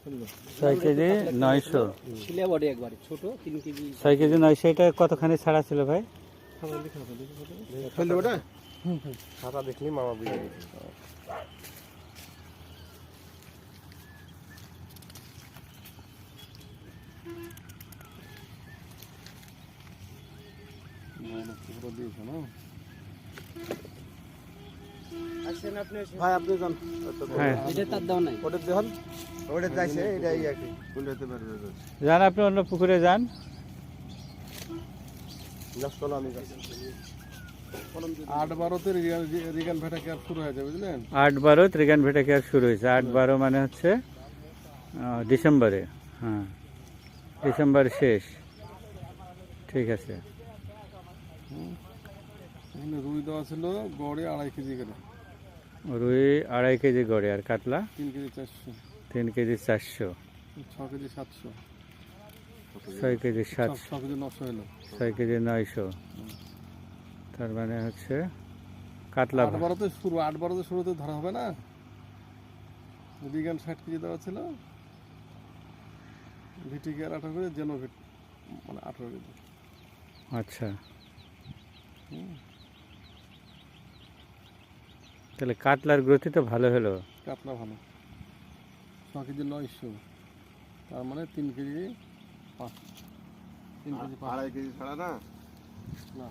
6 KG 900। শিলা body একবারে ছোট 3 KG. 6 KG 900। এটা কতখানি ছাড়া ছিল ভাই? খাতা দেখলি মামা বুঝে গেছে। ভাই আপনি যান। হ্যাঁ এটা তার দাও নাই। ওটা দেখুন ওটা যাইছে এটাই আর কি উল্টাতে পারবে যান, আপনি অন্য পুকুরে যান। জাস্ট চলো আমি যাচ্ছি 8-12-তে রিগান ভেটা কেয়ার শুরু হয়ে যাবে বুঝলেন। 8-12 রিগান ভেটা কেয়ার শুরু হয়েছে। 8-12 মানে হচ্ছে ডিসেম্বরে। হ্যাঁ, ডিসেম্বর শেষ। ঠিক আছে। এখানে রুই দেওয়া ছিল গড়ে 2.5 কেজি করে। রুই 2.5 কেজি গড়ে, আর কাতলা 3 KG 400, 3 KG 400, 6 KG 700, 6 KG 700, 6 KG 900 হলো। 6 কেজি 900। তার মানে হচ্ছে কাতলা 8-12-তে শুরু, 8-12-তে শুরুতে ধরা হবে না। রিগান 60 কেজি দেওয়া ছিল, ভিটি কেয়ার 18 কেজি, জেনো ভিট মানে 18 কেজি। আচ্ছা, তাহলে কাতলার গ্রোথই তো ভালো হলো। কাতলা ভালো 6 কেজি 900, তার মানে 3 কেজি 500, 3 কেজি 2.5 কেজি ছাড়া না না